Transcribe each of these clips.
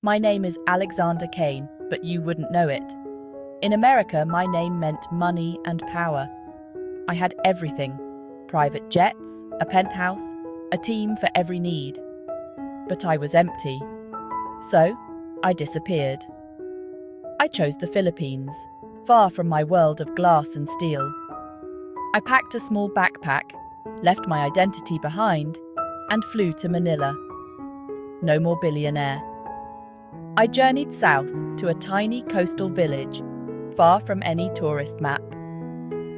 My name is Alexander Kane, but you wouldn't know it. In America, my name meant money and power. I had everything: private jets, a penthouse, a team for every need. But I was empty. So, I disappeared. I chose the Philippines, far from my world of glass and steel. I packed a small backpack, left my identity behind, and flew to Manila. No more billionaire. I journeyed south to a tiny coastal village, far from any tourist map.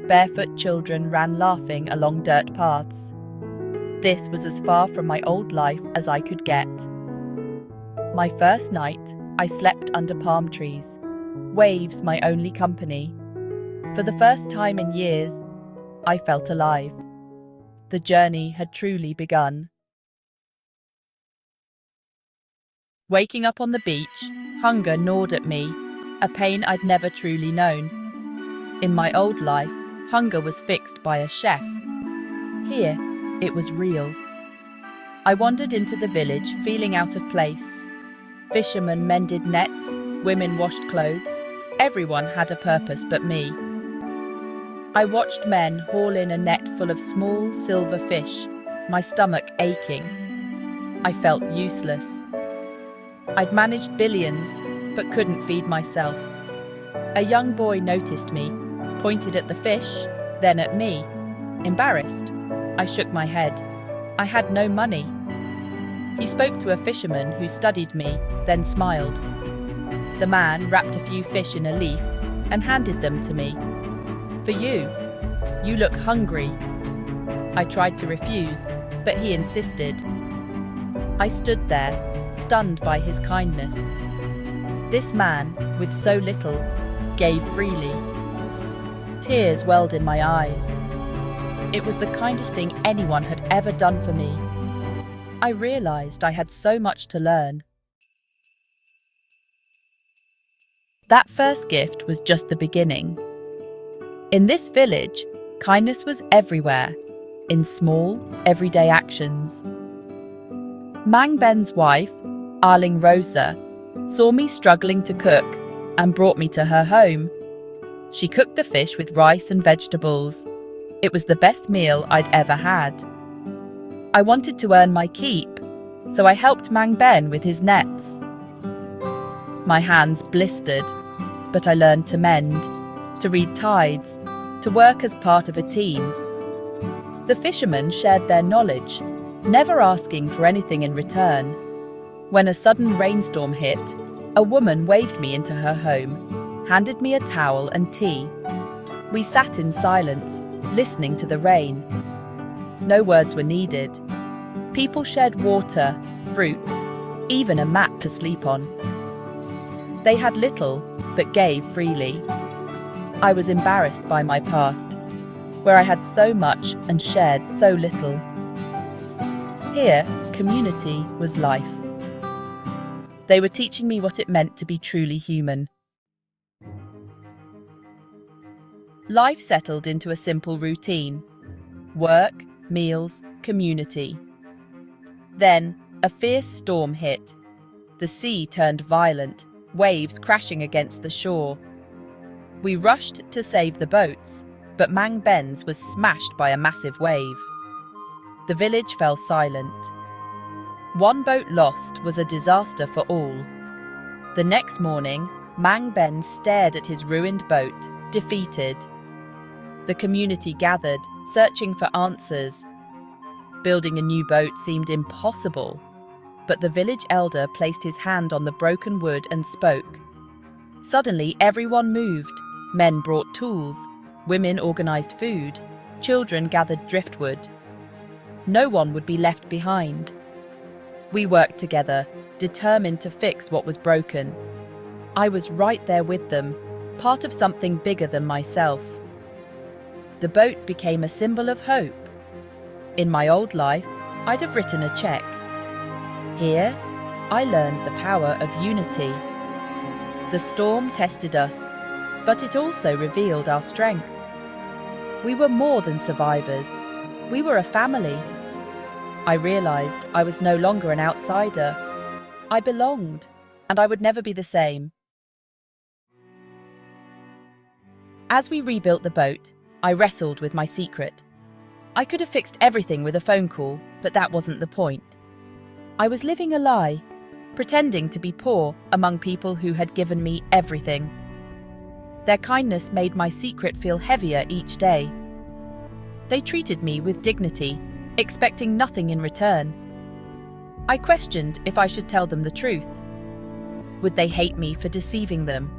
Barefoot children ran laughing along dirt paths. This was as far from my old life as I could get. My first night, I slept under palm trees, waves my only company. For the first time in years, I felt alive. The journey had truly begun. Waking up on the beach, hunger gnawed at me, a pain I'd never truly known. In my old life, hunger was fixed by a chef. Here, it was real. I wandered into the village, feeling out of place. Fishermen mended nets, women washed clothes. Everyone had a purpose but me. I watched men haul in a net full of small silver fish, my stomach aching. I felt useless. I'd managed billions, but couldn't feed myself. A young boy noticed me, pointed at the fish, then at me. Embarrassed, I shook my head. I had no money. He spoke to a fisherman who studied me, then smiled. The man wrapped a few fish in a leaf and handed them to me. "For you. You look hungry." I tried to refuse, but he insisted. I stood there, stunned by his kindness. This man, with so little, gave freely. Tears welled in my eyes. It was the kindest thing anyone had ever done for me. I realized I had so much to learn. That first gift was just the beginning. In this village, kindness was everywhere, in small, everyday actions. Mang Ben's wife, Arling Rosa, saw me struggling to cook and brought me to her home. She cooked the fish with rice and vegetables. It was the best meal I'd ever had. I wanted to earn my keep, so I helped Mang Ben with his nets. My hands blistered, but I learned to mend, to read tides, to work as part of a team. The fishermen shared their knowledge, never asking for anything in return. When a sudden rainstorm hit, a woman waved me into her home, handed me a towel and tea. We sat in silence, listening to the rain. No words were needed. People shared water, fruit, even a mat to sleep on. They had little, but gave freely. I was embarrassed by my past, where I had so much and shared so little. Here, community was life. They were teaching me what it meant to be truly human. Life settled into a simple routine: work, meals, community. Then, a fierce storm hit. The sea turned violent, waves crashing against the shore. We rushed to save the boats, but Mang Ben's was smashed by a massive wave. The village fell silent. One boat lost was a disaster for all. The next morning, Mang Ben stared at his ruined boat, defeated. The community gathered, searching for answers. Building a new boat seemed impossible, but the village elder placed his hand on the broken wood and spoke. Suddenly, everyone moved. Men brought tools, women organized food, children gathered driftwood. No one would be left behind. We worked together, determined to fix what was broken. I was right there with them, part of something bigger than myself. The boat became a symbol of hope. In my old life, I'd have written a check. Here, I learned the power of unity. The storm tested us, but it also revealed our strength. We were more than survivors. We were a family. I realized I was no longer an outsider. I belonged. and I would never be the same. As we rebuilt the boat, I wrestled with my secret. I could have fixed everything with a phone call, but that wasn't the point. I was living a lie, pretending to be poor among people who had given me everything. Their kindness made my secret feel heavier each day. They treated me with dignity, expecting nothing in return. I questioned if I should tell them the truth. Would they hate me for deceiving them?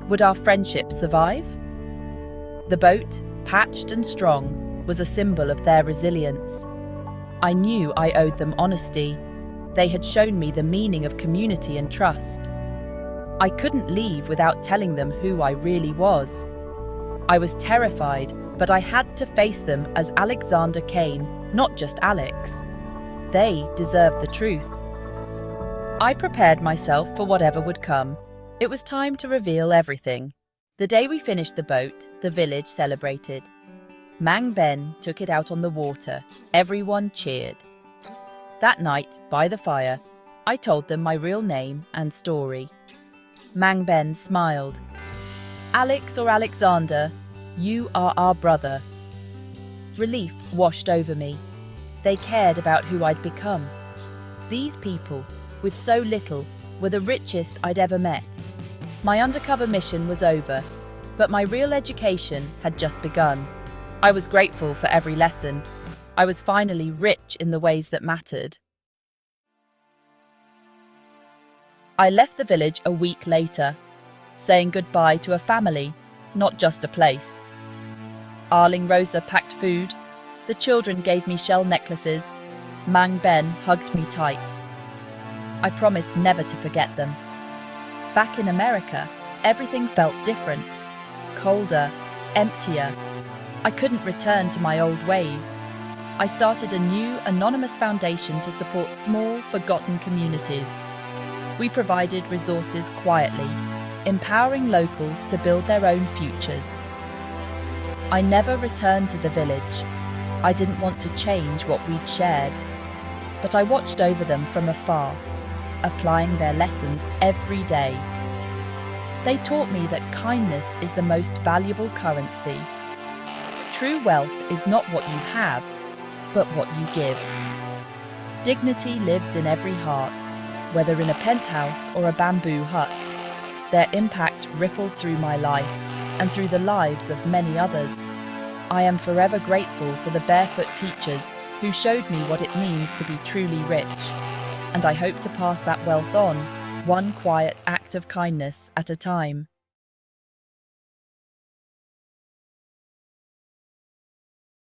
Would our friendship survive? The boat, patched and strong, was a symbol of their resilience. I knew I owed them honesty. They had shown me the meaning of community and trust. I couldn't leave without telling them who I really was. I was terrified, but I had to face them as Alexander Kane, not just Alex. They deserved the truth. I prepared myself for whatever would come. It was time to reveal everything. The day we finished the boat, the village celebrated. Mang Ben took it out on the water. Everyone cheered. That night, by the fire, I told them my real name and story. Mang Ben smiled. Alex or Alexander, you are our brother. Relief washed over me. They cared about who I'd become. These people, with so little, were the richest I'd ever met. My undercover mission was over, but my real education had just begun. I was grateful for every lesson. I was finally rich in the ways that mattered. I left the village a week later, saying goodbye to a family, not just a place. Arling Rosa packed food. The children gave me shell necklaces. Mang Ben hugged me tight. I promised never to forget them. Back in America, everything felt different. Colder, emptier. I couldn't return to my old ways. I started a new, anonymous foundation to support small, forgotten communities. We provided resources quietly, empowering locals to build their own futures. I never returned to the village. I didn't want to change what we'd shared, but I watched over them from afar, applying their lessons every day. They taught me that kindness is the most valuable currency. True wealth is not what you have, but what you give. Dignity lives in every heart, whether in a penthouse or a bamboo hut. Their impact rippled through my life and through the lives of many others. I am forever grateful for the barefoot teachers who showed me what it means to be truly rich, and I hope to pass that wealth on, one quiet act of kindness at a time.